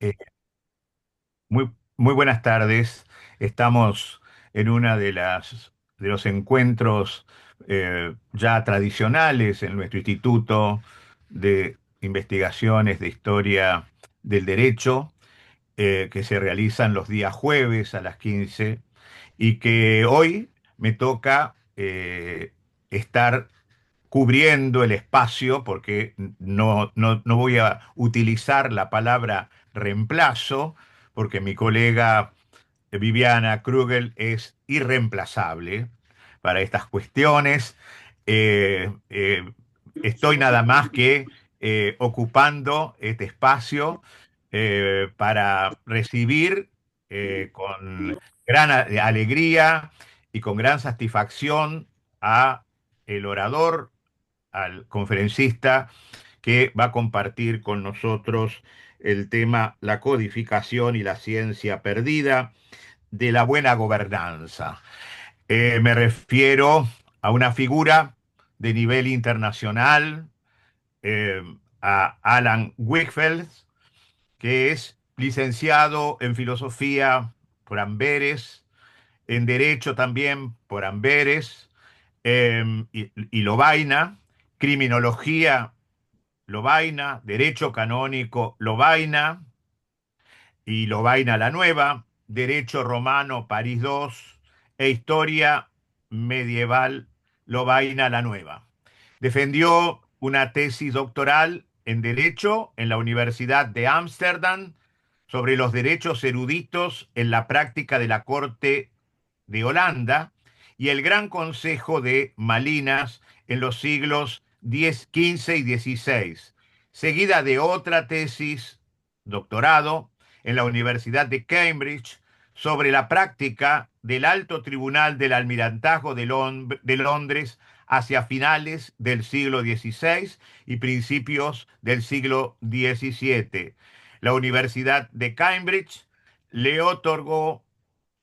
Eh, muy buenas tardes. Estamos en una de los encuentros ya tradicionales en nuestro Instituto de Investigaciones de Historia del Derecho, que se realizan los días jueves a las 15 y que hoy me toca estar cubriendo el espacio, porque no voy a utilizar la palabra reemplazo, porque mi colega Viviana Krugel es irreemplazable para estas cuestiones. Eh, eh, Estoy nada más que ocupando este espacio para recibir con gran alegría y con gran satisfacción a el orador, al conferencista que va a compartir con nosotros el tema la codificación y la ciencia perdida de la buena gobernanza. Me refiero a una figura de nivel internacional, eh, a Alain Wijffels, que es licenciado en filosofía por Amberes, en derecho también por Amberes, y Lovaina, criminología Lovaina, derecho canónico Lovaina y Lovaina la Nueva, derecho romano París II e historia medieval Lovaina la Nueva. Defendió una tesis doctoral en Derecho en la Universidad de Ámsterdam sobre los derechos eruditos en la práctica de la Corte de Holanda y el Gran Consejo de Malinas en los siglos XV y XVI, seguida de otra tesis, doctorado, en la Universidad de Cambridge sobre la práctica del Alto Tribunal del Almirantazgo de Londres hacia finales del siglo XVI y principios del siglo XVII. La Universidad de Cambridge le otorgó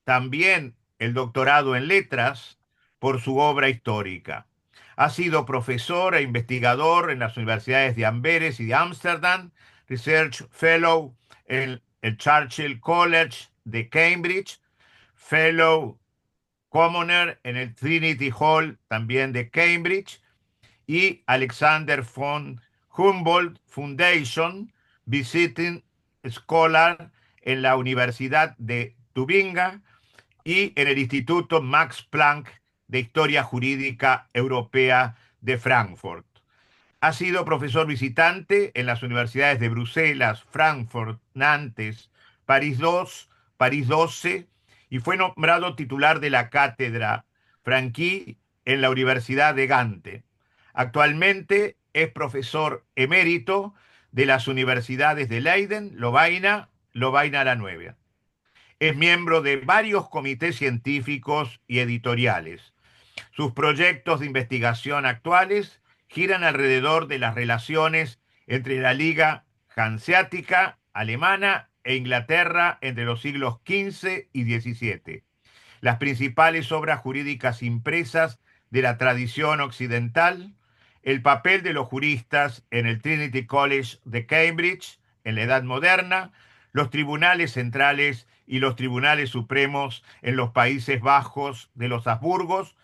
también el doctorado en letras por su obra histórica. Ha sido profesor e investigador en las universidades de Amberes y de Ámsterdam, Research Fellow en el Churchill College de Cambridge, Fellow Commoner en el Trinity Hall también de Cambridge y Alexander von Humboldt Foundation, Visiting Scholar en la Universidad de Tubinga y en el Instituto Max Planck de Historia Jurídica Europea de Frankfurt. Ha sido profesor visitante en las universidades de Bruselas, Frankfurt, Nantes, París II, París XII y fue nombrado titular de la cátedra Franqui en la Universidad de Gante. Actualmente es profesor emérito de las universidades de Leiden, Lovaina, Lovaina la Nueva. Es miembro de varios comités científicos y editoriales. Sus proyectos de investigación actuales giran alrededor de las relaciones entre la Liga Hanseática alemana e Inglaterra entre los siglos XV y XVII. Las principales obras jurídicas impresas de la tradición occidental, el papel de los juristas en el Trinity College de Cambridge en la Edad Moderna, los tribunales centrales y los tribunales supremos en los Países Bajos de los Habsburgos,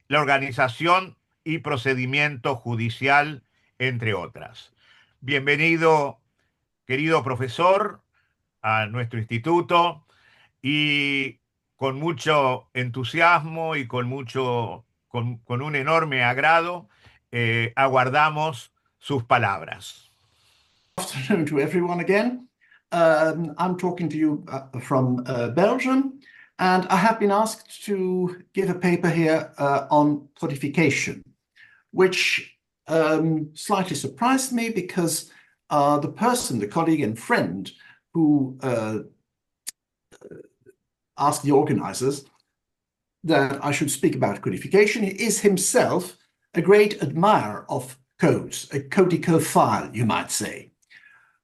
la organización y procedimiento judicial, entre otras. Bienvenido, querido profesor, a nuestro instituto y con mucho entusiasmo y con un enorme agrado, aguardamos sus palabras. Afternoon to everyone again. I'm talking to you from Belgium, and I have been asked to give a paper here on codification, which slightly surprised me because the person, the colleague and friend who asked the organizers that I should speak about codification is himself a great admirer of codes, a codicophile, you might say.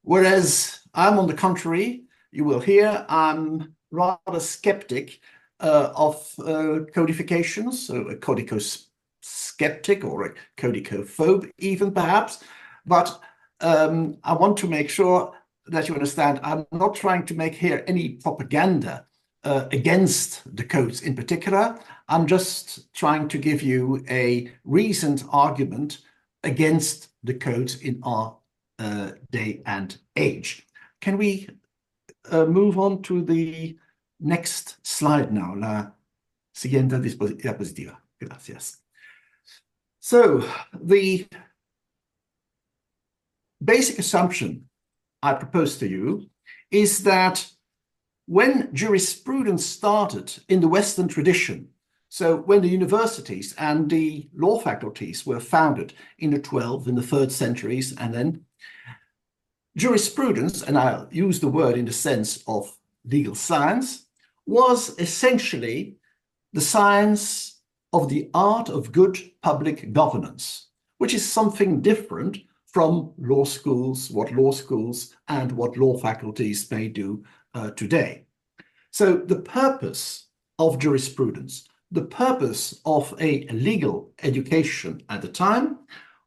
Whereas I'm, on the contrary, you will hear, I'm rather skeptic of codifications, so a codico-skeptic or a codicophobe even perhaps, but I want to make sure that you understand, I'm not trying to make here any propaganda against the codes in particular. I'm just trying to give you a reasoned argument against the codes in our day and age. Can we move on to the next slide now? La siguiente diapositiva. Gracias. So the basic assumption I propose to you is that when jurisprudence started in the Western tradition, so when the universities and the law faculties were founded in the 12th and the 3rd centuries, and then jurisprudence, and I'll use the word in the sense of legal science, was essentially the science of the art of good public governance, which is something different from law schools, what law schools and what law faculties may do today. So the purpose of jurisprudence, the purpose of a legal education at the time,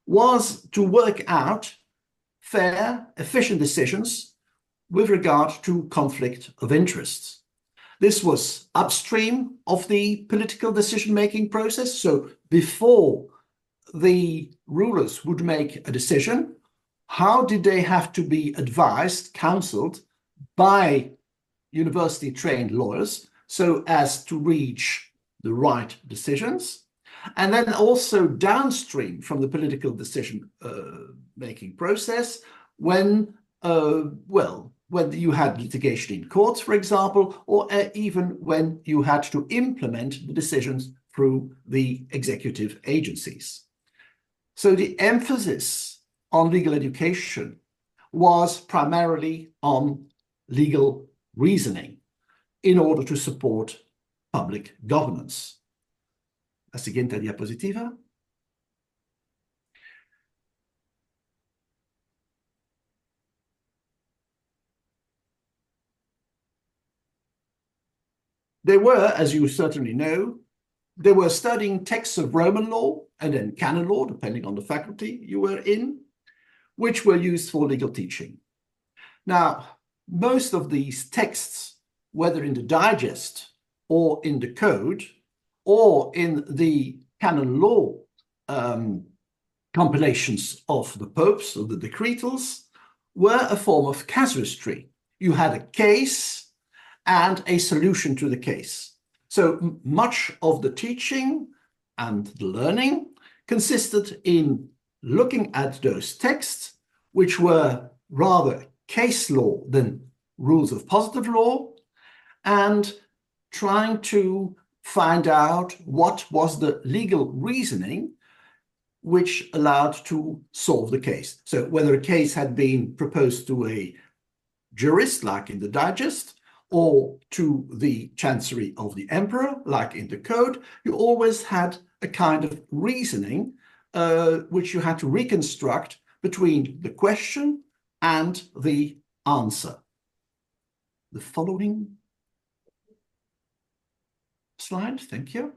was to work out fair, efficient decisions with regard to conflict of interests. This was upstream of the political decision-making process. So before the rulers would make a decision, how did they have to be advised, counseled by university-trained lawyers so as to reach the right decisions? And then also downstream from the political decision making process, when you had litigation in courts, for example, or even when you had to implement the decisions through the executive agencies. So the emphasis on legal education was primarily on legal reasoning in order to support public governance. La siguiente diapositiva. They were, as you certainly know, they were studying texts of Roman law and then canon law, depending on the faculty you were in, which were used for legal teaching. Now, most of these texts, whether in the digest or in the code or in the canon law compilations of the popes, or the decretals, were a form of casuistry. You had a case and a solution to the case. So much of the teaching and the learning consisted in looking at those texts, which were rather case law than rules of positive law, and trying to find out what was the legal reasoning which allowed to solve the case. So whether a case had been proposed to a jurist, like in the digest, or to the chancery of the emperor, like in the code, you always had a kind of reasoning which you had to reconstruct between the question and the answer. The following slide, thank you.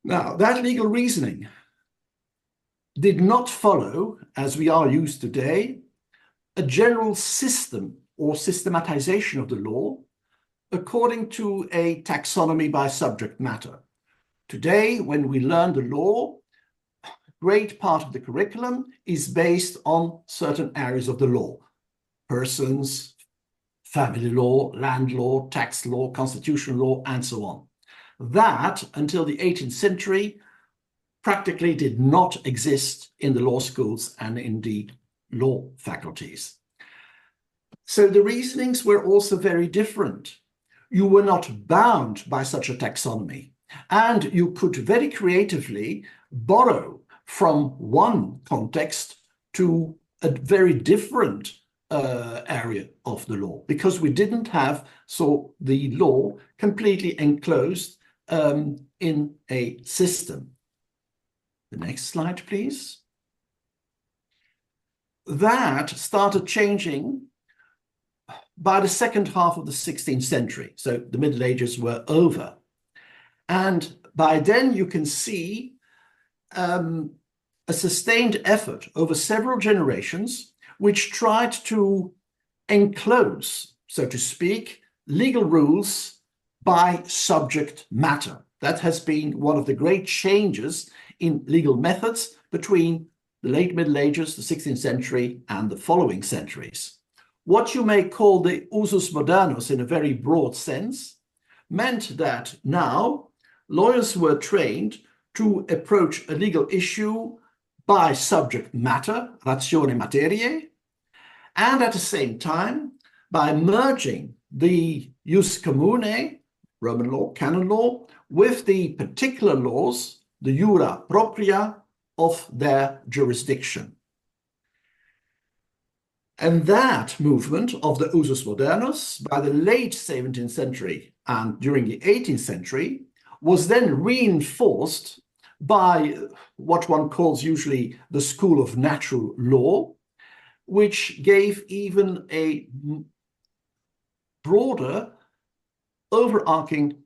Now, that legal reasoning did not follow, as we are used today, a general system or systematization of the law according to a taxonomy by subject matter. Today, when we learn the law, a great part of the curriculum is based on certain areas of the law: persons, family law, land law, tax law, constitutional law, and so on. That, until the 18th century, practically did not exist in the law schools and in the law faculties. So the reasonings were also very different. You were not bound by such a taxonomy, and you could very creatively borrow from one context to a very different area of the law, because we didn't have the law completely enclosed in a system. The next slide, please. That started changing by the second half of the 16th century. So the Middle Ages were over. And by then you can see a sustained effort over several generations, which tried to enclose, so to speak, legal rules by subject matter. That has been one of the great changes in legal methods between the late Middle Ages, the 16th century, and the following centuries. What you may call the usus modernus in a very broad sense meant that now lawyers were trained to approach a legal issue by subject matter, ratione materiae, and at the same time by merging the jus commune, Roman law, canon law, with the particular laws, the jura propria of their jurisdiction. And that movement of the usus modernus by the late 17th century and during the 18th century was then reinforced by what one calls usually the school of natural law, which gave even a broader, overarching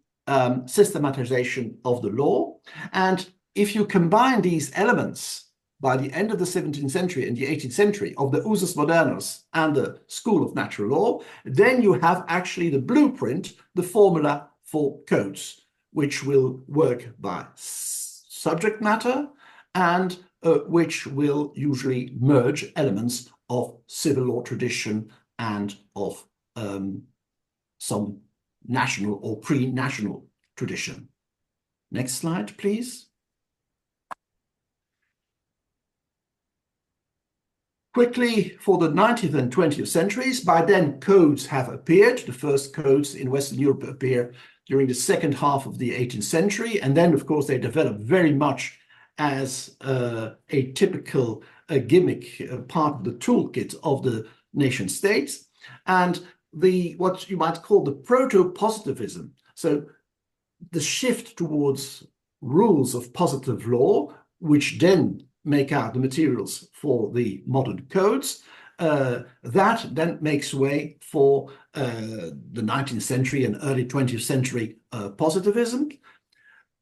systematization of the law. And if you combine these elements by the end of the 17th century and the 18th century of the usus modernus and the school of natural law, then you have actually the blueprint, the formula for codes, which will work by subject matter and which will usually merge elements of civil law tradition and of some national or pre-national tradition. Next slide, please. Quickly, for the 19th and 20th centuries, by then codes have appeared. The first codes in Western Europe appear during the second half of the 18th century. And then, of course, they develop very much as a typical gimmick, part of the toolkit of the nation states. And what you might call the proto-positivism, so the shift towards rules of positive law, which then make out the materials for the modern codes, that then makes way for the 19th century and early 20th century positivism.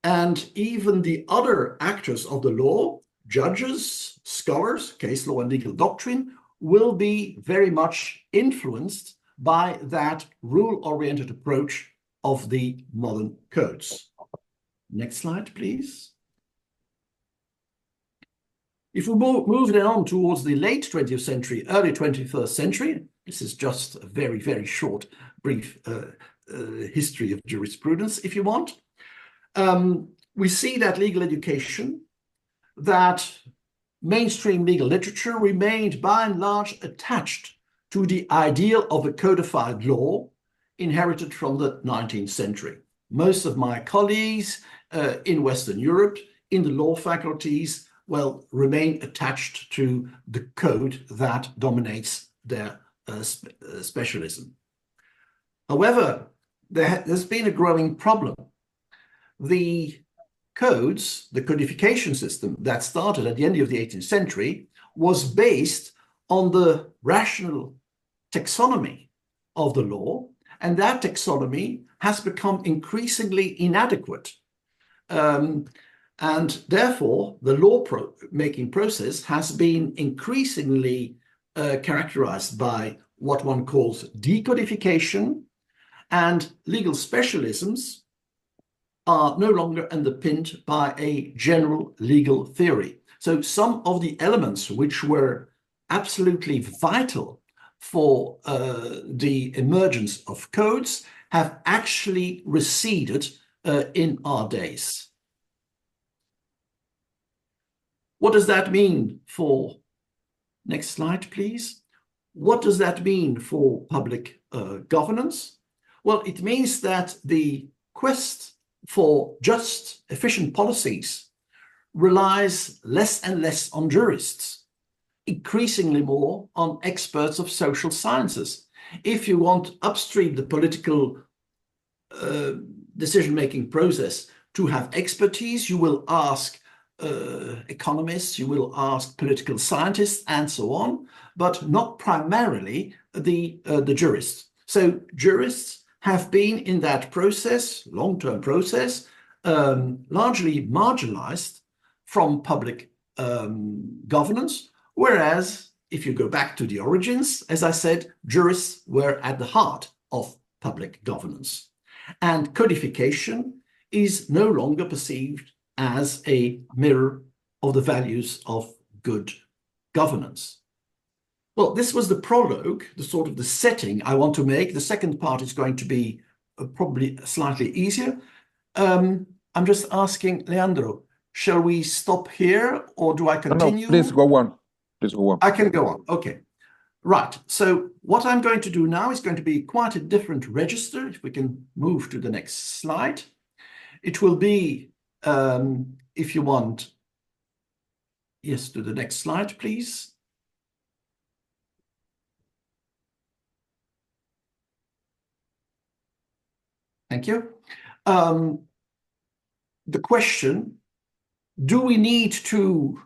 And even the other actors of the law, judges, scholars, case law and legal doctrine, will be very much influenced by that rule-oriented approach of the modern codes. Next slide, please. If we move then on towards the late 20th century, early 21st century, this is just a very, very short, brief history of jurisprudence, if you want. We see that legal education, that mainstream legal literature remained by and large attached to the ideal of a codified law inherited from the 19th century. Most of my colleagues in Western Europe, in the law faculties, remain attached to the code that dominates their specialism. However, there's been a growing problem. The codes, the codification system that started at the end of the 18th century was based on the rational taxonomy of the law, and that taxonomy has become increasingly inadequate. And therefore, the law-making process has been increasingly characterized by what one calls decodification, and legal specialisms are no longer underpinned by a general legal theory. So some of the elements which were absolutely vital for the emergence of codes have actually receded in our days. What does that mean for, next slide, please. What does that mean for public governance? Well, it means that the quest for just, efficient policies relies less and less on jurists, increasingly more on experts of social sciences. If you want upstream the political decision-making process to have expertise, you will ask economists, you will ask political scientists, and so on, but not primarily the jurists. So jurists have been in that process, long-term process, largely marginalized from public governance, whereas if you go back to the origins, as I said, jurists were at the heart of public governance. And codification is no longer perceived as a mirror of the values of good governance. Well, this was the prologue, the sort of the setting I want to make. The second part is going to be probably slightly easier. I'm just asking Leandro, shall we stop here or do I continue? No, please go on. Please go on. I can go on. Okay. Right. So what I'm going to do now is going to be quite a different register. If we can move to the next slide. It will be, if you want, yes, to the next slide, please. Thank you. The question, do we need to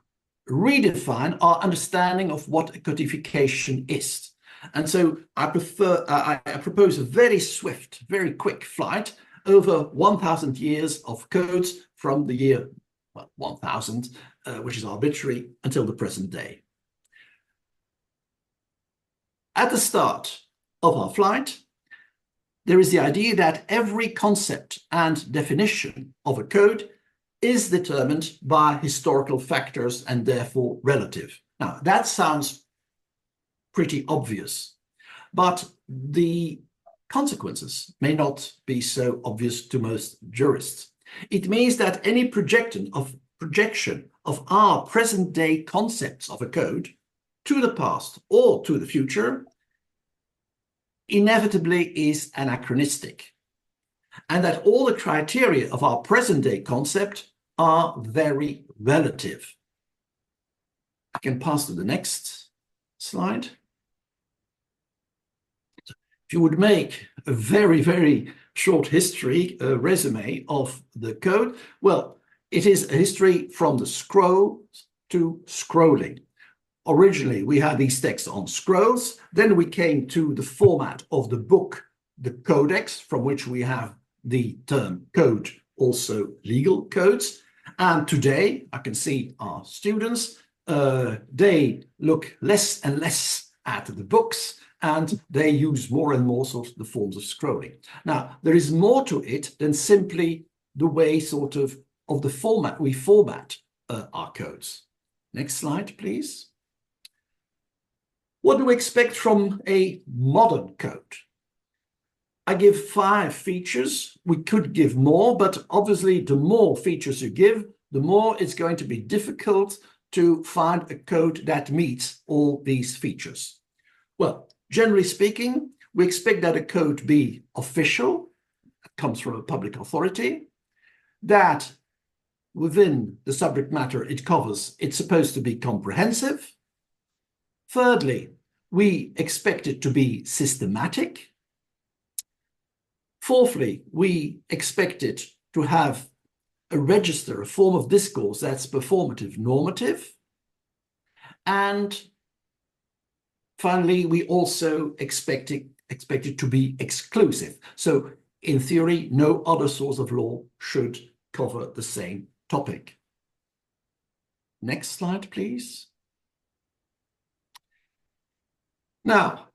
redefine our understanding of what a codification is? And so I propose a very swift, very quick flight over 1,000 years of codes from the year 1000, which is arbitrary, until the present day. At the start of our flight, there is the idea that every concept and definition of a code is determined by historical factors and therefore relative. Now, that sounds pretty obvious, but the consequences may not be so obvious to most jurists. It means that any projection of our present-day concepts of a code to the past or to the future inevitably is anachronistic, and that all the criteria of our present-day concept are very relative. I can pass to the next slide. If you would make a very, very short history, resume of the code, well, it is a history from the scroll to scrolling. Originally, we had these texts on scrolls. Then we came to the format of the book, the codex, from which we have the term code, also legal codes. And today, I can see our students, they look less and less at the books, and they use more and more sort of the forms of scrolling. Now, there is more to it than simply the way sort of the format we format our codes. Next slide, please. What do we expect from a modern code? I give 5 features. We could give more, but obviously the more features you give, the more it's going to be difficult to find a code that meets all these features. Well, generally speaking, we expect that a code be official, comes from a public authority, that within the subject matter it covers, it's supposed to be comprehensive. Thirdly, we expect it to be systematic. Fourthly, we expect it to have a register, a form of discourse that's performative normative. And finally, we also expect it to be exclusive. So in theory, no other source of law should cover the same topic. Next slide, please. Now,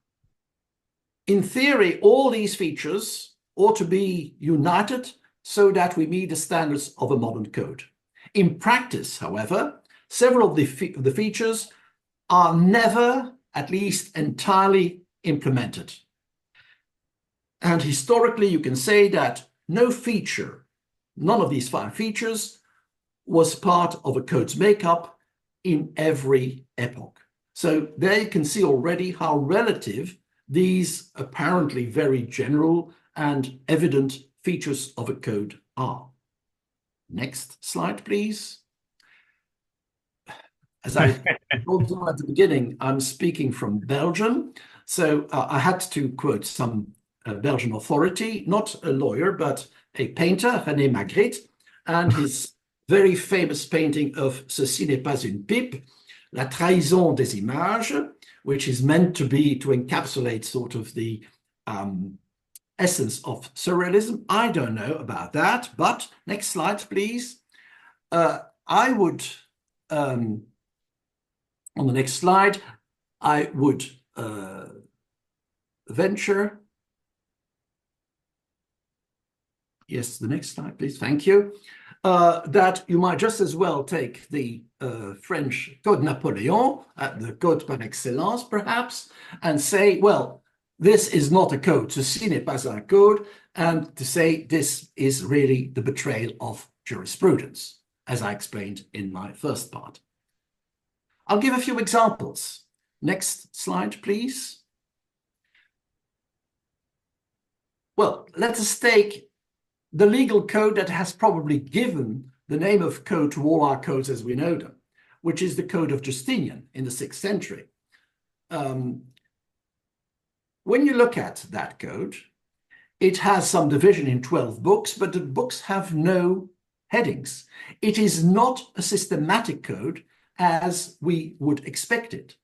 in theory, all these features ought to be united so that we meet the standards of a modern code. In practice, however, several of the features are never, at least entirely, implemented. And historically, you can say that no feature, none of these 5 features, was part of a code's makeup in every epoch. So there you can see already how relative these apparently very general and evident features of a code are. Next slide, please. As I told you at the beginning, I'm speaking from Belgium. So I had to quote some Belgian authority, not a lawyer, but a painter, René Magritte, and his very famous painting of Ceci n'est pas une pipe, La trahison des images, which is meant to encapsulate sort of the essence of surrealism. I don't know about that, but next slide, please. I would, on the next slide, I would venture. Yes, the next slide, please. Thank you. That you might just as well take the French Code Napoleon, the code par excellence, perhaps, and say, well, this is not a code, ceci n'est pas un code, and to say this is really the betrayal of jurisprudence, as I explained in my first part. I'll give a few examples. Next slide, please. Well, let us take the legal code that has probably given the name of code to all our codes as we know them, which is the Code of Justinian in the 6th century. When you look at that code, it has some division in 12 books, but the books have no headings. It is not a systematic code as we would expect it.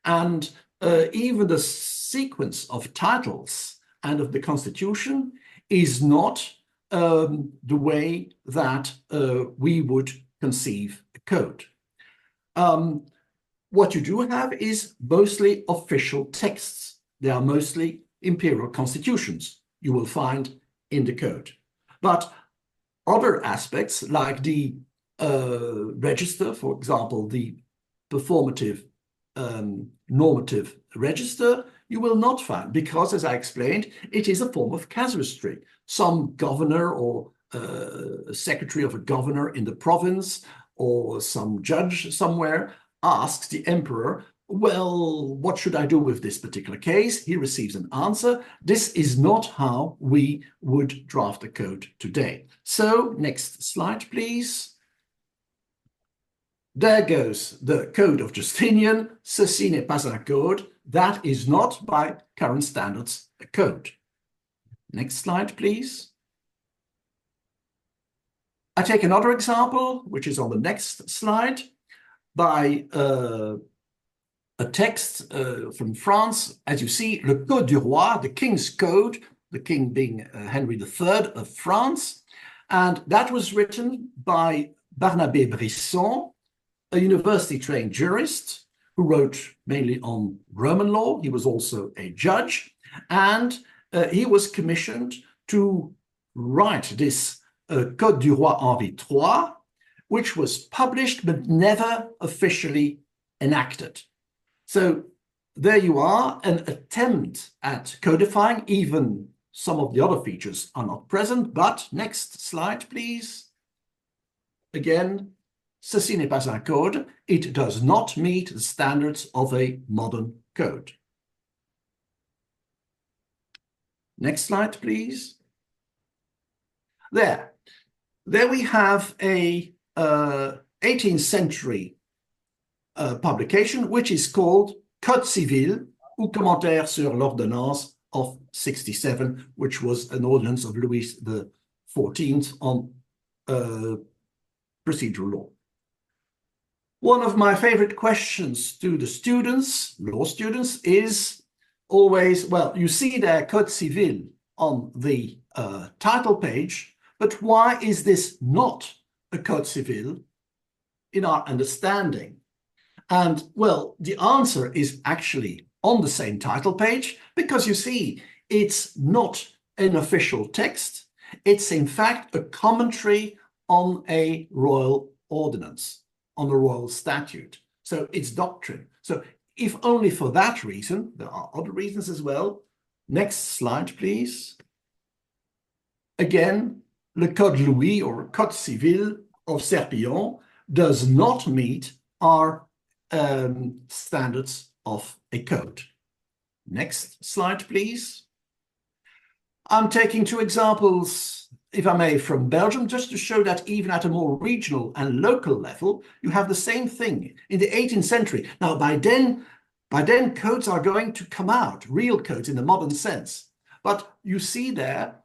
And even the sequence of titles and of the Constitution is not the way that we would conceive a code. What you do have is mostly official texts. They are mostly imperial constitutions you will find in the code. But other aspects like the register, for example, the performative normative register, you will not find, because, as I explained, it is a form of casuistry. Some governor or secretary of a governor in the province or some judge somewhere asks the emperor, well, what should I do with this particular case? He receives an answer. This is not how we would draft a code today. So, next slide, please. There goes the Code of Justinian. Ceci n'est pas un code. That is not, by current standards, a code. Next slide, please. I take another example, which is on the next slide, by a text from France. As you see, Le Code du Roi, the King's Code, the king being Henry III of France. And that was written by Barnabé Brisson, a university-trained jurist who wrote mainly on Roman law. He was also a judge, and he was commissioned to write this Code du Roi Henri III, which was published but never officially enacted. So there you are, an attempt at codifying. Even some of the other features are not present, but next slide, please. Again, ceci n'est pas un code. It does not meet the standards of a modern code. Next slide, please. There we have a 18th century publication, which is called Code civil ou commentaire sur l'ordonnance of 67, which was an ordinance of Louis XIV on procedural law. One of my favorite questions to the students, law students, is always, well, you see there Code civil on the title page, but why is this not a Code civil in our understanding? And, well, the answer is actually on the same title page, because you see, it's not an official text. It's, in fact, a commentary on a royal ordinance, on a royal statute. So it's doctrine. So if only for that reason, there are other reasons as well. Next slide, please. Again, Le Code Louis, or Code Civil of Serpillon, does not meet our standards of a code. Next slide, please. I'm taking two examples, if I may, from Belgium, just to show that even at a more regional and local level, you have the same thing in the 18th century. Now, by then, codes are going to come out, real codes in the modern sense. But you see there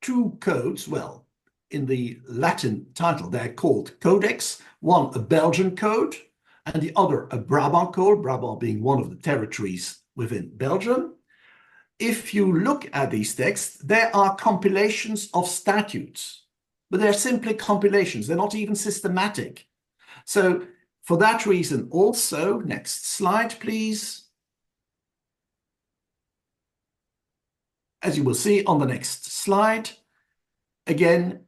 two codes, well, in the Latin title, they're called codex, one a Belgian code, and the other a Brabant code, Brabant being one of the territories within Belgium. If you look at these texts, there are compilations of statutes, but they're simply compilations. They're not even systematic. So For that reason also, next slide, please. As you will see on the next slide, again,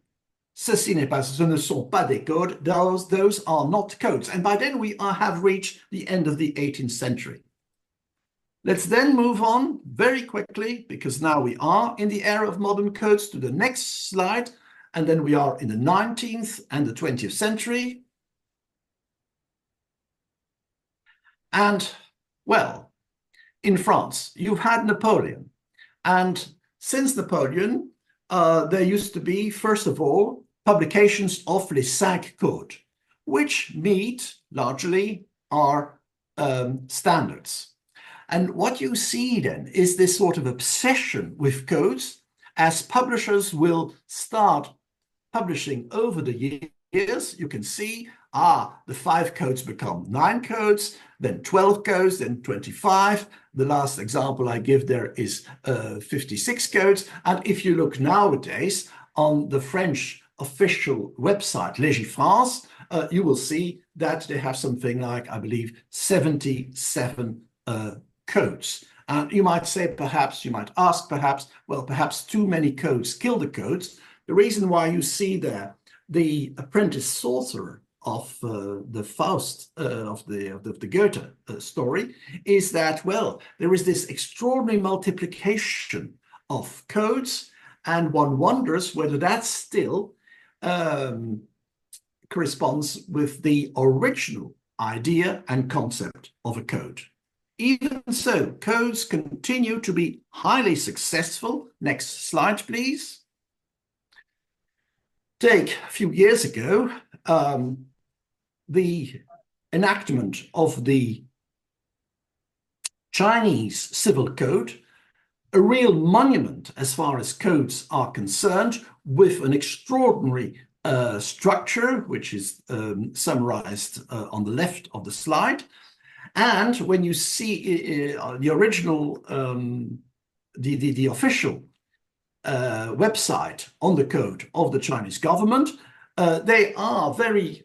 ce ne sont pas des codes, those are not codes. And by then we have reached the end of the 18th century. Let's then move on very quickly, because now we are in the era of modern codes, to the next slide, and then we are in the 19th and the 20th century. And, well, in France, you've had Napoleon. And since Napoleon, there used to be, first of all, publications of les cinq codes, which meet largely our standards. And what you see then is this sort of obsession with codes, as publishers will start publishing over the years. You can see, the 5 codes become 9 codes, then 12 codes, then 25. The last example I give there is 56 codes. And if you look nowadays on the French official website, Légifrance, you will see that they have something like, I believe, 77 codes. And you might say, perhaps, you might ask, perhaps, well, perhaps too many codes kill the codes. The reason why you see there the apprentice sorcerer of the Faust, of the Goethe story, is that, well, there is this extraordinary multiplication of codes, and one wonders whether that still corresponds with the original idea and concept of a code. Even so, codes continue to be highly successful. Next slide, please. Take a few years ago, the enactment of the Chinese Civil Code, a real monument as far as codes are concerned, with an extraordinary structure, which is summarized on the left of the slide. And when you see the original, the official website on the code of the Chinese government, they are very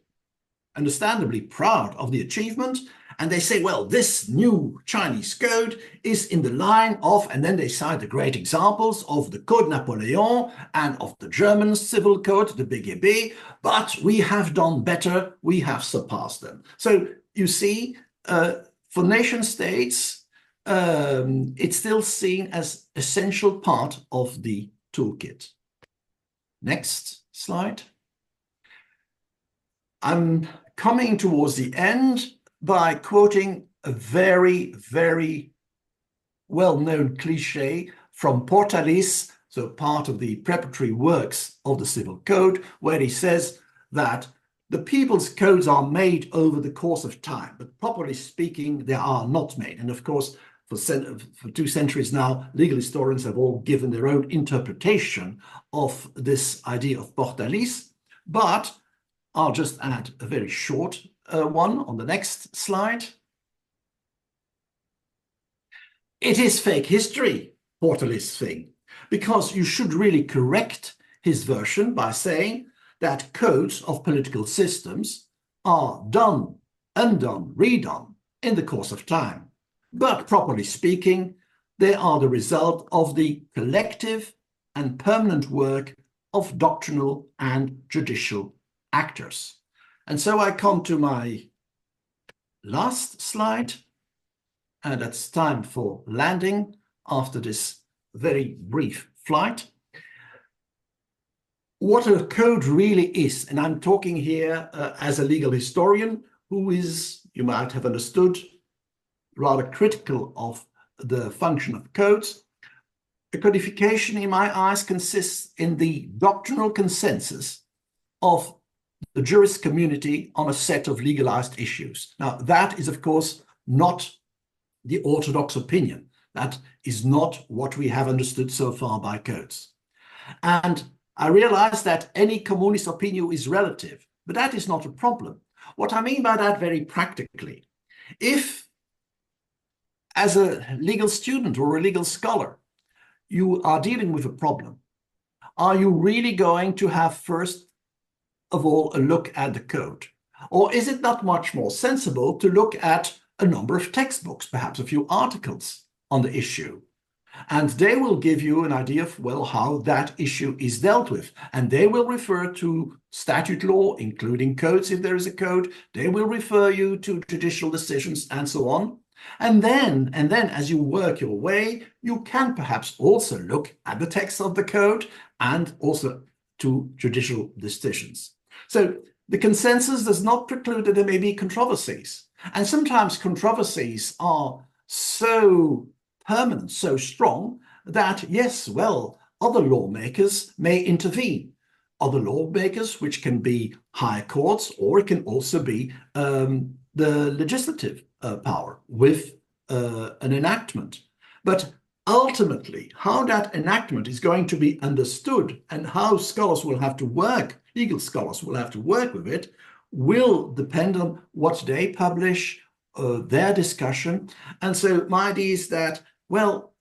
understandably proud of the achievement, and they say, well, this new Chinese code is in the line of, and then they cite the great examples of the Code Napoleon and of the German civil code, the BGB, but we have done better, we have surpassed them. So you see, for nation states, it's still seen as essential part of the toolkit. Next slide. I'm coming towards the end by quoting a very, very well-known cliche from Portalis, so part of the preparatory works of the Civil Code, where he says that the people's codes are made over the course of time, but properly speaking, they are not made. And of course, for 2 centuries now, legal historians have all given their own interpretation of this idea of Portalis, but I'll just add a very short one on the next slide. It is fake history, Portalis' thing, because you should really correct his version by saying that codes of political systems are done, undone, redone in the course of time. But properly speaking, they are the result of the collective and permanent work of doctrinal and judicial actors. And so I come to my last slide, and it's time for landing after this very brief flight. What a code really is, and I'm talking here as a legal historian who is, you might have understood, rather critical of the function of codes. A codification, in my eyes, consists in the doctrinal consensus of the jurist community on a set of legalized issues. Now, that is, of course, not the orthodox opinion. That is not what we have understood so far by codes. And I realize that any communist opinion is relative, but that is not a problem. What I mean by that very practically, if as a legal student or a legal scholar, you are dealing with a problem, are you really going to have first of all a look at the code? Or is it not much more sensible to look at a number of textbooks, perhaps a few articles on the issue? And they will give you an idea of, well, how that issue is dealt with. And they will refer to statute law, including codes if there is a code. They will refer you to judicial decisions and so on. And then as you work your way, you can perhaps also look at the text of the code and also to judicial decisions. So the consensus does not preclude that there may be controversies. And sometimes controversies are so permanent, so strong that, yes, well, other lawmakers may intervene. Other lawmakers, which can be higher courts, or it can also be the legislative power with an enactment. But ultimately, how that enactment is going to be understood and how scholars will have to work, legal scholars will have to work with it, will depend on what they publish, their discussion. And so my idea is that, well,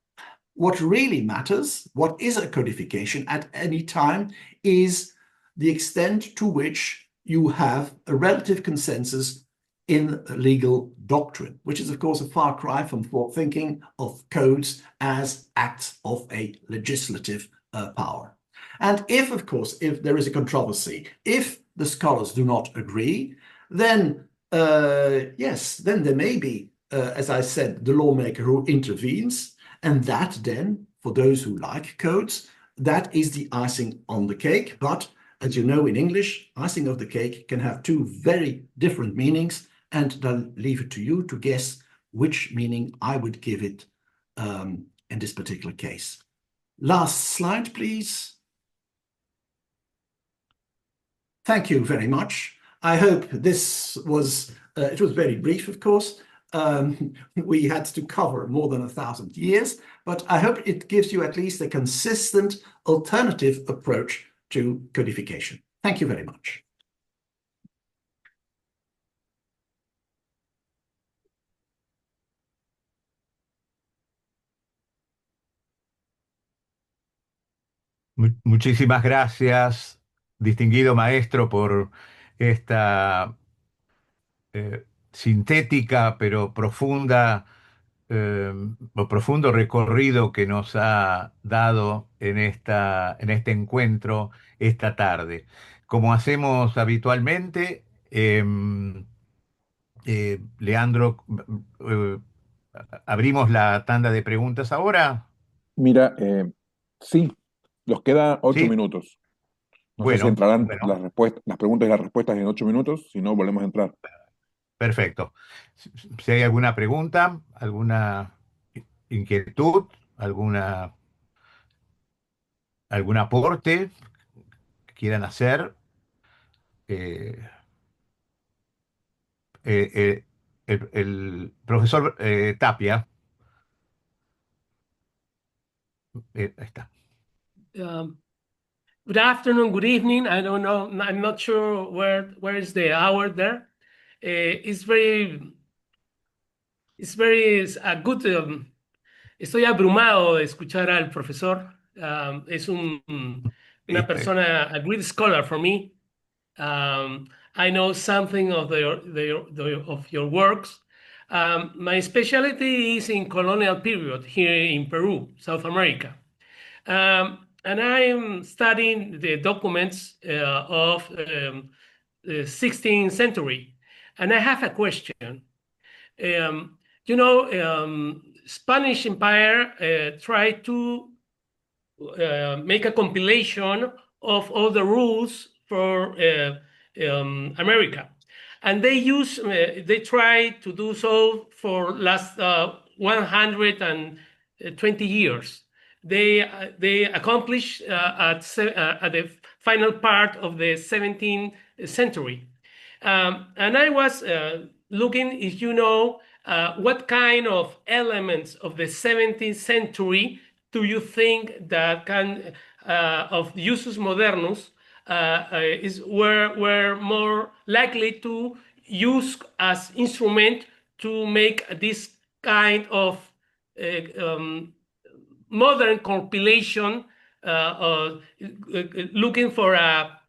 what really matters, what is a codification at any time, is the extent to which you have a relative consensus in legal doctrine, which is, of course, a far cry from thinking of codes as acts of a legislative power. And if, of course, if there is a controversy, if the scholars do not agree, then yes, then there may be, as I said, the lawmaker who intervenes, and that then, for those who like codes, that is the icing on the cake. But as you know, in English, icing of the cake can have two very different meanings, and I'll leave it to you to guess which meaning I would give it in this particular case. Last slide, please. Thank you very much. I hope this was, it was very brief, of course. We had to cover more than 1,000 years, but I hope it gives you at least a consistent alternative approach to codification. Thank you very much. Muchísimas gracias, distinguido maestro, por esta sintética pero profunda o profundo recorrido que nos ha dado en este encuentro esta tarde. Como hacemos habitualmente, Leandro, eh, abrimos la tanda de preguntas ahora. Mira, sí, nos queda ocho Sí, minutos. No sé si bueno, entrarán bueno. las respuestas, las preguntas y las respuestas en 8 minutos, si no, volvemos a entrar. Perfecto. Si hay alguna pregunta, alguna inquietud, algún aporte que quieran hacer, eh, el profesor Tapia, ahí está. Good afternoon, good evening. I don't know. I'm not sure where is the hour there. It's very a good. Estoy abrumado de escuchar al profesor. Es una ¿Viste? persona, a great scholar for me. I know something of of your works. My specialty is in colonial period here in Peru, South America. And I'm studying the documents of the 16th century. And I have a question. Spanish Empire tried to make a compilation of all the rules for America. And they try to do so for last 120 years. They accomplished at the final part of the 17th century. And I was looking, if you know, what kind of elements of the 17th century do you think that can, of usus modernus, were more likely to use as instrument to make this kind of modern compilation, looking for a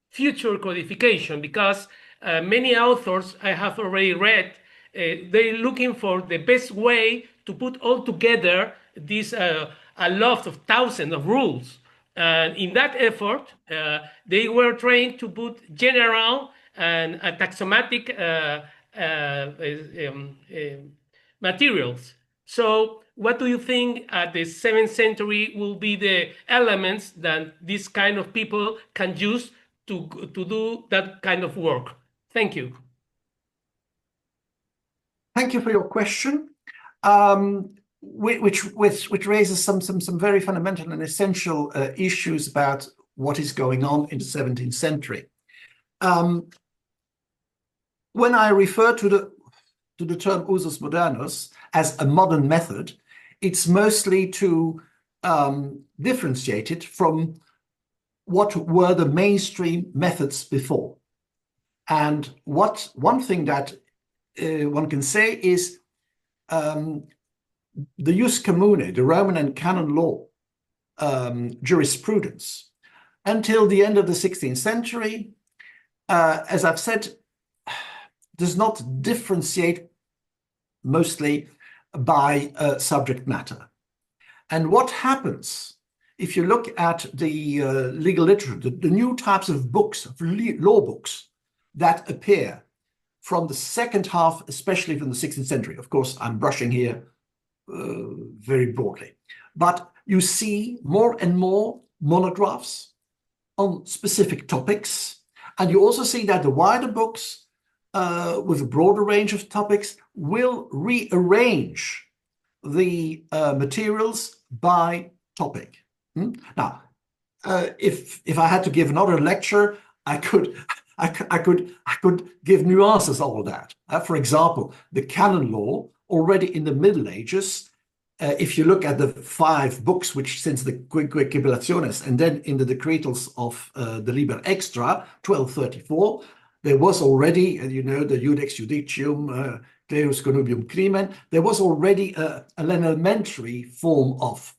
future codification? Because many authors I have already read, they're looking for the best way to put all together this a lot of thousands of rules. And in that effort, they were trying to put general and taxomatic materials. So what do you think at the 7th century will be the elements that this kind of people can use to do that kind of work? Thank you. Thank you for your question, which raises some very fundamental and essential issues about what is going on in the 17th century. When I refer to the term usus modernus as a modern method, it's mostly to differentiate it from what were the mainstream methods before. And one thing that one can say is the jus commune, the Roman and canon law jurisprudence, until the end of the 16th century, as I've said, does not differentiate mostly by subject matter. And what happens if you look at the legal literature, the new types of books, of law books that appear from the second half, especially from the 16th century. Of course, I'm brushing here very broadly. But you see more and more monographs on specific topics. And you also see that the wider books with a broader range of topics will rearrange the materials by topic. Now, if I had to give another lecture, I could give nuances of all that. For example, the canon law, already in the Middle Ages, if you look at the 5 books, which since the Quibulationes and then in the decretals of the Liber Extra, 1234, there was already, you know, the Judex Judicium, Deus Connubium Crimen, there was already an elementary form of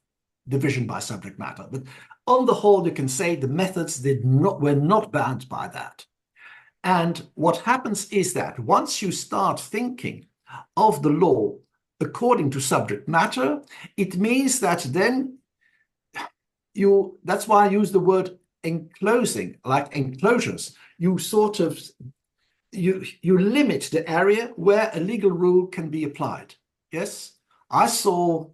division by subject matter. But on the whole, you can say the methods were not bound by that. And what happens is that once you start thinking of the law according to subject matter, it means that then that's why I use the word enclosing, like enclosures. You sort of, you limit the area where a legal rule can be applied. Yes, I saw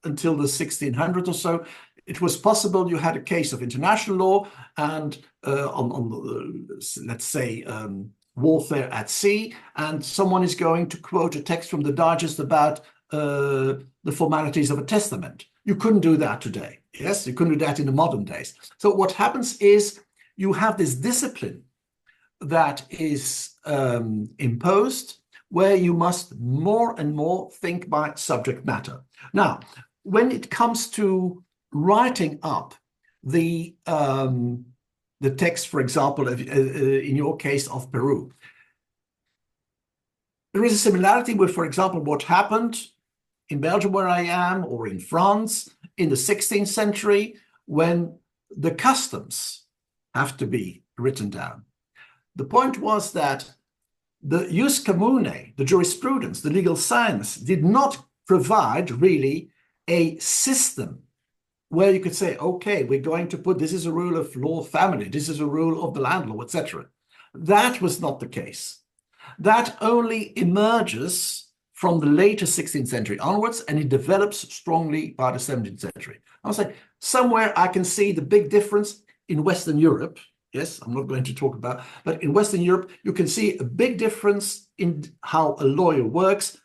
until the 1600s or so, it was possible you had a case of international law and let's say, warfare at sea, and someone is going to quote a text from the Digest about the formalities of a testament. You couldn't do that today. Yes, you couldn't do that in the modern days. So what happens is you have this discipline that is imposed where you must more and more think by subject matter. Now, when it comes to writing up the text, for example, in your case of Peru, there is a similarity with, for example, what happened in Belgium, where I am, or in France in the 16th century, when the customs have to be written down. The point was that the jus commune, the jurisprudence, the legal science, did not provide really a system where you could say, okay, we're going to put, this is a rule of law of family, this is a rule of the land law, etc. That was not the case. That only emerges from the later 16th century onwards, and it develops strongly by the 17th century. I'll say somewhere I can see the big difference in Western Europe. Yes, I'm not going to talk about, but in Western Europe, you can see a big difference in how a lawyer works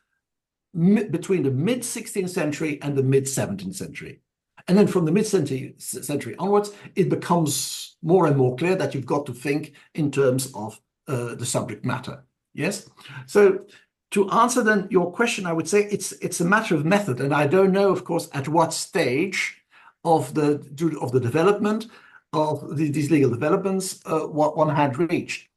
between the mid-16th century and the mid-17th century. And then from the mid-century onwards, it becomes more and more clear that you've got to think in terms of the subject matter. Yes? So to answer then your question, I would say it's a matter of method. And I don't know, of course, at what stage of the development of these legal developments what one had reached.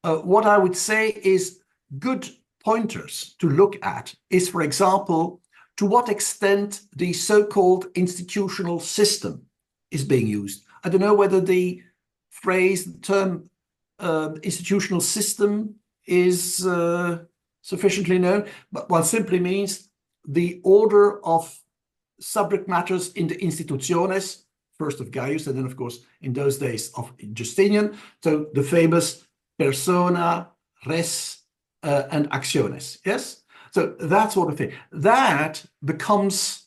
What I would say is good pointers to look at is, for example, to what extent the so-called institutional system is being used. I don't know whether the phrase, the term institutional system is sufficiently known, but one simply means the order of subject matters in the institutiones, first of Gaius, and then, of course, in those days of Justinian. So the famous persona, res, and actiones. Yes? So that sort of thing. That becomes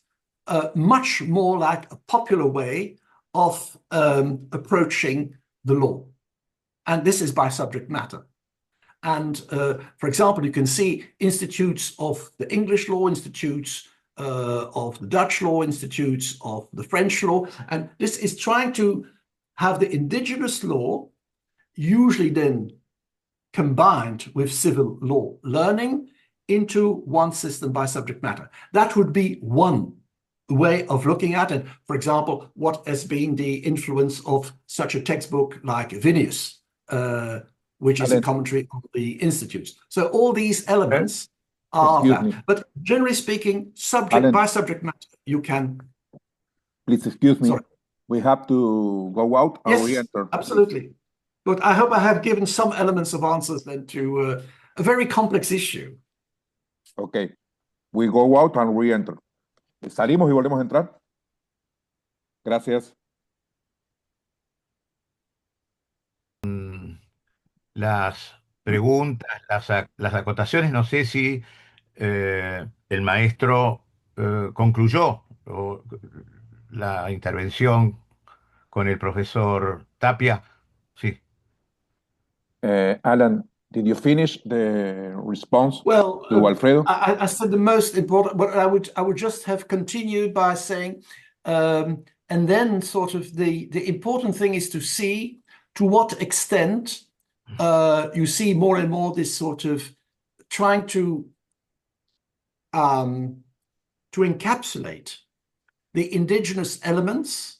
much more like a popular way of approaching the law. And this is by subject matter. And for example, you can see institutes of the English law, institutes of the Dutch law, institutes of the French law. And this is trying to have the indigenous law usually then combined with civil law learning into one system by subject matter. That would be one way of looking at it. For example, what has been the influence of such a textbook like Vinnius, which is a commentary on the institutes. So all these elements are that. But generally speaking, subject by subject matter, you can... Please excuse me. Sorry. We have to go out and re-enter. Absolutely. But I hope I have given some elements of answers then to a very complex issue. Okay. We go out and re-enter. Salimos y volvemos a entrar. Gracias. Las preguntas, las acotaciones, no sé si el maestro concluyó la intervención con el profesor Tapia. Sí. Alan, did you finish the response to Alfredo? I said the most important, but I would just have continued by saying, and then sort of the important thing is to see to what extent you see more and more this sort of trying to encapsulate the indigenous elements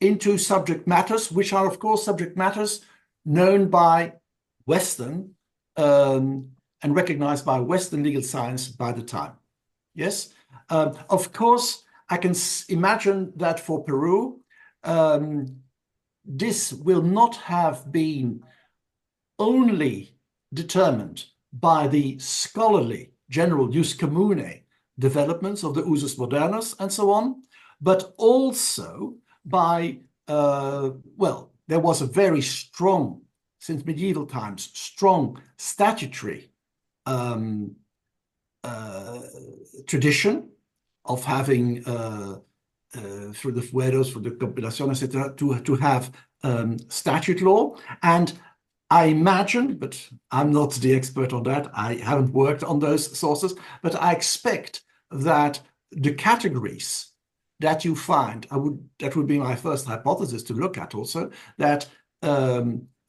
into subject matters, which are, of course, subject matters known by Western and recognized by Western legal science by the time. Yes? Of course, I can imagine that for Peru, this will not have been only determined by the scholarly general jus commune developments of the usus modernus and so on, but also by, well, there was a very strong, since medieval times, strong statutory tradition of having, through the fueros, through the compilación, etc., to have statute law. And I imagine, but I'm not the expert on that, I haven't worked on those sources, but I expect that the categories that you find, that would be my first hypothesis to look at also, that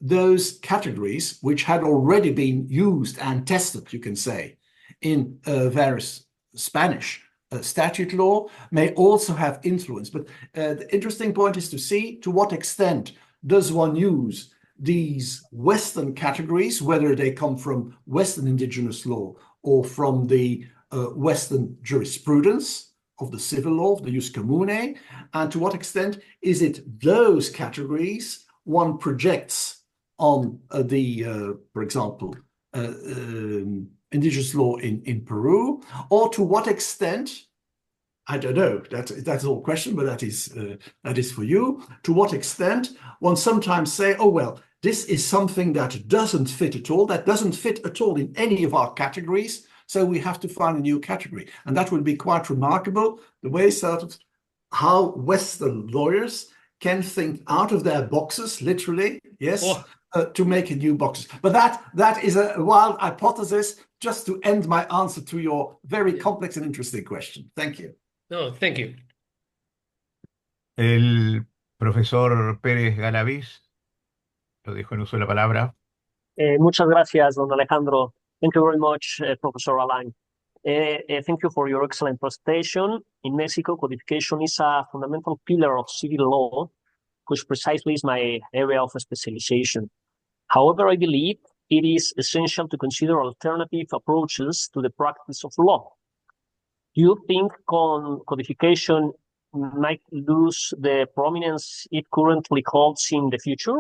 those categories which had already been used and tested, you can say, in various Spanish statute law may also have influence. But the interesting point is to see to what extent does one use these Western categories, whether they come from Western indigenous law or from the Western jurisprudence of the civil law, of the jus commune, and to what extent is it those categories one projects on for example, indigenous law in Peru, or to what extent, I don't know, that's all question, but that is for you. To what extent one sometimes say, oh, well, this is something that doesn't fit at all, that doesn't fit at all in any of our categories, so we have to find a new category. And that would be quite remarkable, the way sort of how Western lawyers can think out of their boxes, literally, yes, to make a new boxes. But that is a wild hypothesis, just to end my answer to your very complex and interesting question. Thank you. No, thank you. El profesor Pérez Galaviz lo dejo en uso de la palabra. Muchas gracias, don Alejandro. Thank you very much, Professor Alain. Thank you for your excellent presentation. In Mexico, codification is a fundamental pillar of civil law, which precisely is my area of specialization. However, I believe it is essential to consider alternative approaches to the practice of law. Do you think codification might lose the prominence it currently holds in the future?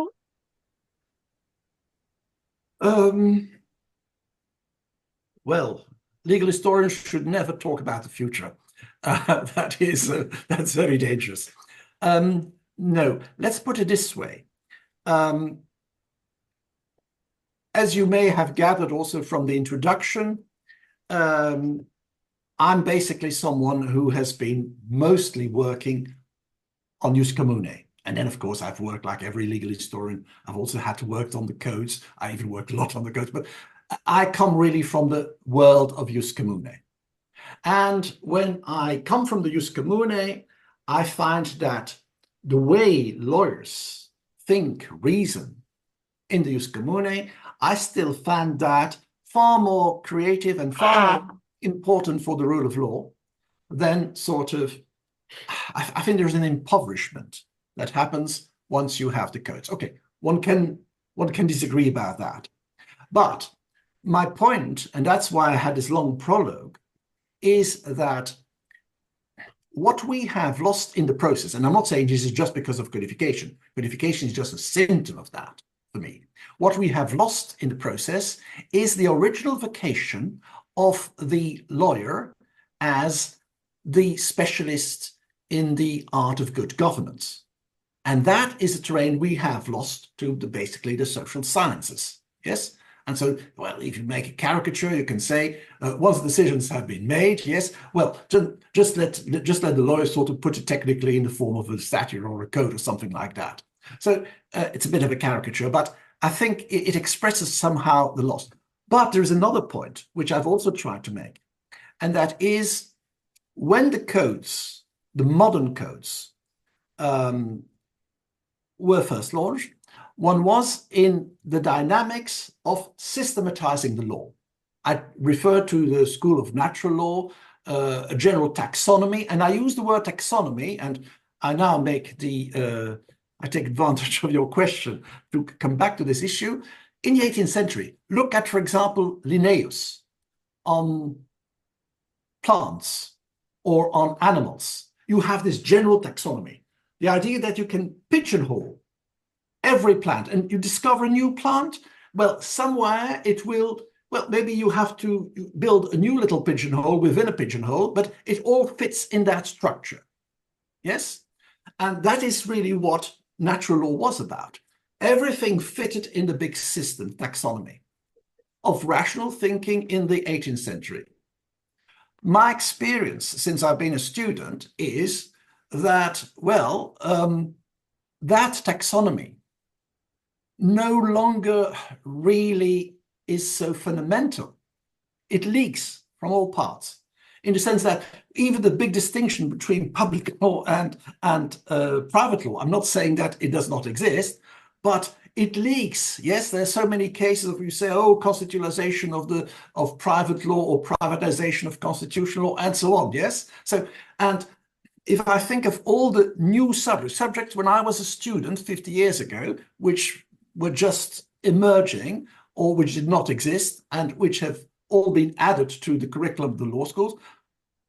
well, legal historians should never talk about the future. That's very dangerous. No, let's put it this way. As you may have gathered also from the introduction, I'm basically someone who has been mostly working on jus commune. And then, of course, I've worked like every legal historian. I've also had to work on the codes. I even worked a lot on the codes, but I come really from the world of jus commune. And when I come from the jus commune, I find that the way lawyers think, reason in the jus commune, I still find that far more creative and far more important for the rule of law than sort of, I think there's an impoverishment that happens once you have the codes. Okay, one can disagree about that. But my point, and that's why I had this long prologue, is that what we have lost in the process, and I'm not saying this is just because of codification. Codification is just a symptom of that for me. What we have lost in the process is the original vocation of the lawyer as the specialist in the art of good governance. And that is a terrain we have lost to basically the social sciences. Yes? And so, well, if you make a caricature, you can say, once decisions have been made, yes, well, just let the lawyers sort of put it technically in the form of a statute or a code or something like that. So it's a bit of a caricature, but I think it expresses somehow the loss. But there's another point, which I've also tried to make, and that is when the codes, the modern codes, were first launched, one was in the dynamics of systematizing the law. I refer to the school of natural law, a general taxonomy, and I use the word taxonomy, and I now make I take advantage of your question to come back to this issue. In the 18th century, look at, for example, Linnaeus on plants or on animals. You have this general taxonomy, the idea that you can pigeonhole every plant, and you discover a new plant, well, somewhere it will, well, maybe you have to build a new little pigeonhole within a pigeonhole, but it all fits in that structure. Yes? And that is really what natural law was about. Everything fitted in the big system, taxonomy, of rational thinking in the 18th century. My experience since I've been a student is that, well, that taxonomy no longer really is so fundamental. It leaks from all parts, in the sense that even the big distinction between public law and private law, I'm not saying that it does not exist, but it leaks. Yes, there's so many cases where you say, oh, constitutionalization of private law or privatization of constitutional law and so on. Yes, so, and if I think of all the new subjects when I was a student 50 years ago, which were just emerging or which did not exist and which have all been added to the curriculum of the law schools,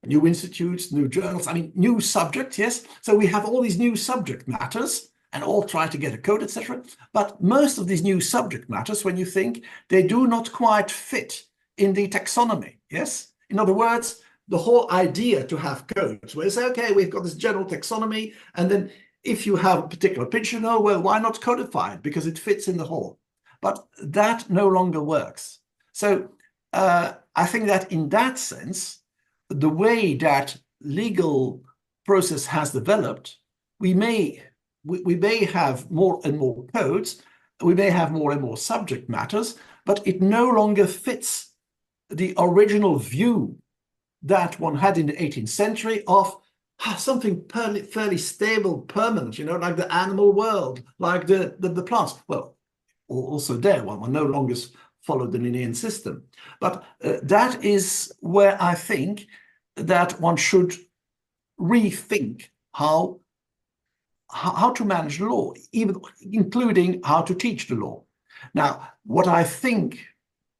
new institutes, new journals, I mean, new subjects, yes. So we have all these new subject matters and all try to get a code, etc. But most of these new subject matters, when you think, they do not quite fit in the taxonomy, yes? In other words, the whole idea to have codes, where you say, okay, we've got this general taxonomy, and then if you have a particular pigeonhole, well, why not codify it? Because it fits in the whole. But that no longer works. So I think that in that sense, the way that legal process has developed, we may have more and more codes, we may have more and more subject matters, but it no longer fits the original view that one had in the 18th century of something fairly stable, permanent, you know, like the animal world, like the plants. Well, also there, one no longer followed the Linnaean system. But that is where I think that one should rethink how to manage the law, even including how to teach the law. Now, what I think,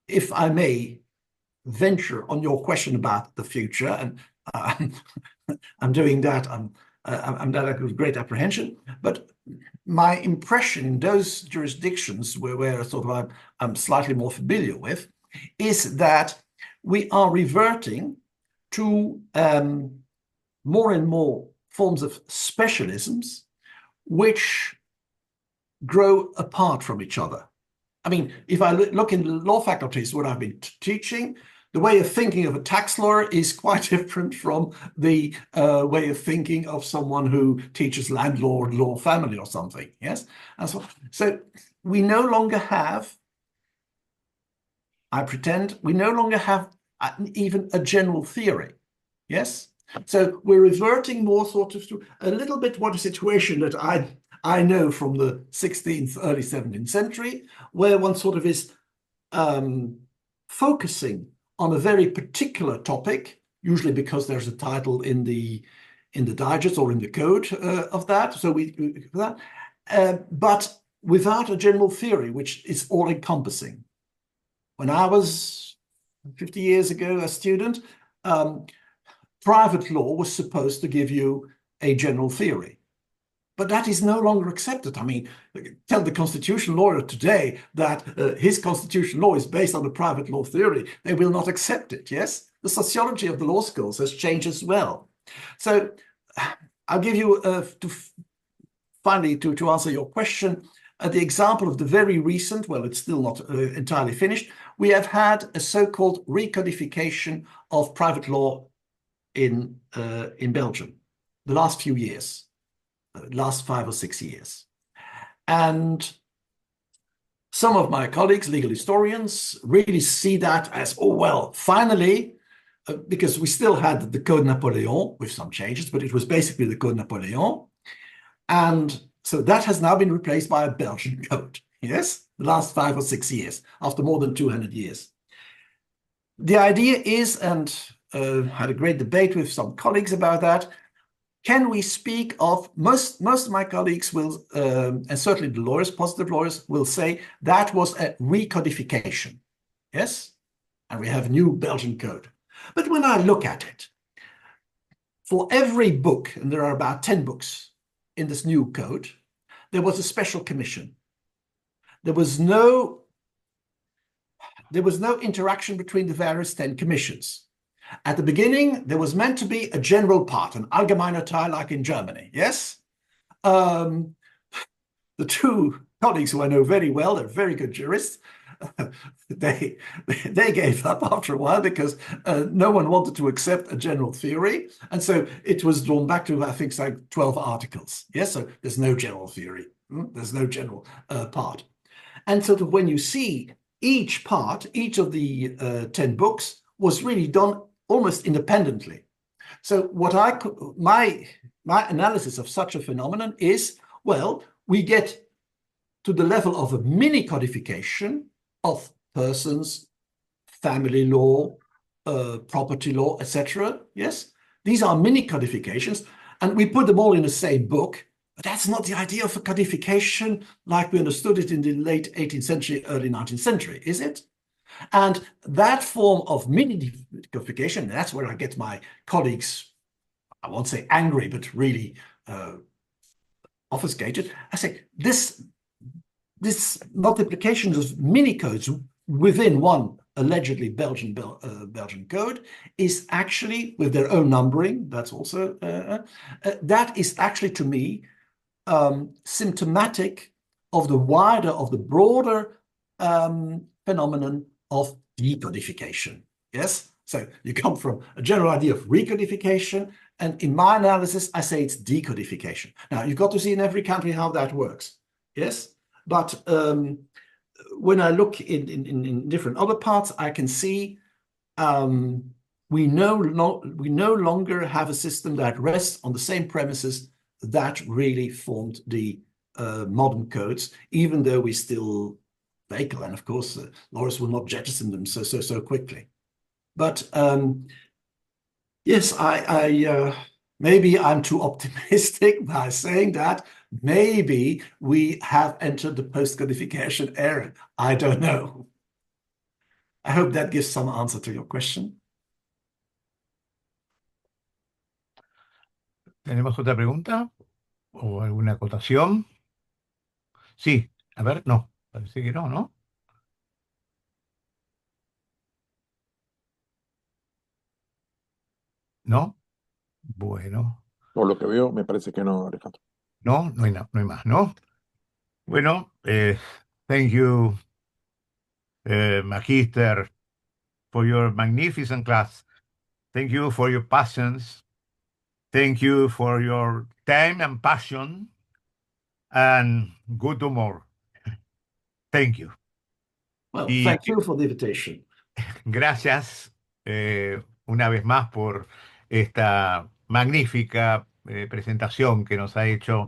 if I may venture on your question about the future, and I'm doing that, I'm that with great apprehension, but my impression in those jurisdictions where sort of I'm slightly more familiar with is that we are reverting to more and more forms of specialisms which grow apart from each other. I mean, if I look in the law faculties, what I've been teaching, the way of thinking of a tax lawyer is quite different from the way of thinking of someone who teaches landlord law, family or something. Yes, and so we no longer have, I pretend, we no longer have even a general theory. Yes, so we're reverting more sort of to a little bit what a situation that I know from the 16th, early 17th century, where one sort of is focusing on a very particular topic, usually because there's a title in the digest or in the code of that. So but without a general theory, which is all-encompassing. When I was 50 years ago a student, private law was supposed to give you a general theory. But that is no longer accepted. I mean, tell the constitutional lawyer today that his constitutional law is based on a private law theory. They will not accept it, yes? The sociology of the law schools has changed as well. So I'll give you, finally, to answer your question, the example of the very recent, well, it's still not entirely finished, we have had a so-called recodification of private law in Belgium the last few years. Last 5 or 6 years. And some of my colleagues, legal historians, really see that as, oh, well, finally, because we still had the Code Napoleon with some changes, but it was basically the Code Napoleon. And so that has now been replaced by a Belgian code, yes, the last 5 or 6 years, after more than 200 years. The idea is, and had a great debate with some colleagues about that, can we speak of, most of my colleagues will, and certainly the lawyers, positive lawyers, will say that was a recodification, yes? And we have a new Belgian code. But when I look at it, for every book, and there are about 10 books in this new code, there was a special commission. There was no interaction between the various 10 commissions. At the beginning, there was meant to be a general part, an allgemeiner Teil, like in Germany, yes? The two colleagues who I know very well, they're very good jurists, they gave up after a while because no one wanted to accept a general theory. And so it was drawn back to, I think, like 12 articles. Yes, so there's no general theory. There's no general part. And so when you see each part, each of the 10 books was really done almost independently. So what my analysis of such a phenomenon is, well, we get to the level of a mini codification of persons, family law, property law, etc. Yes, these are mini codifications, and we put them all in the same book. But that's not the idea of a codification like we understood it in the late 18th century, early 19th century, is it? And that form of mini codification, that's where I get my colleagues, I won't say angry, but really obfuscated. I say this multiplication of mini codes within one allegedly Belgian code is actually, with their own numbering, that's also, that is actually to me symptomatic of the broader phenomenon of decodification. Yes, so you come from a general idea of recodification, and in my analysis, I say it's decodification. Now, you've got to see in every country how that works. Yes, but when I look in different other parts, I can see we no longer have a system that rests on the same premises that really formed the modern codes, even though we still vehicle, and of course, lawyers will not jettison them so quickly. But yes, I maybe I'm too optimistic by saying that. Maybe we have entered the post-codification era. I don't know. I hope that gives some answer to your question. ¿Tenemos otra pregunta o alguna acotación? Sí, a ver, no, parece que no, ¿no? ¿No? Bueno, Por lo que veo, me parece que no, Alejandro. no, no hay más, ¿no? Bueno, thank you, Magister, for your magnificent class. Thank you for your patience. Thank you for your time and passion and good humor. Thank you. Well, Y thank you for the invitation. gracias una vez más por esta magnífica presentación que nos ha hecho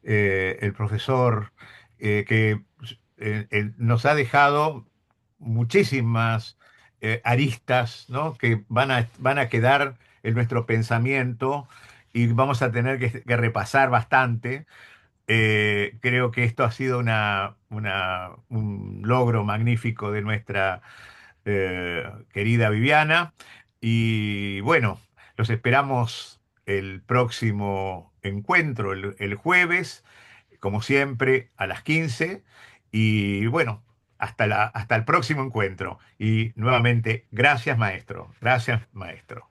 el profesor, que nos ha dejado muchísimas aristas, ¿no? Que van a quedar en nuestro pensamiento y vamos a tener que repasar bastante. Creo que esto ha sido un logro magnífico de nuestra querida Viviana. Y bueno, los esperamos el próximo encuentro, el jueves, como siempre, a las 15. Y bueno, hasta el próximo encuentro. Y nuevamente, gracias, maestro. Gracias, maestro.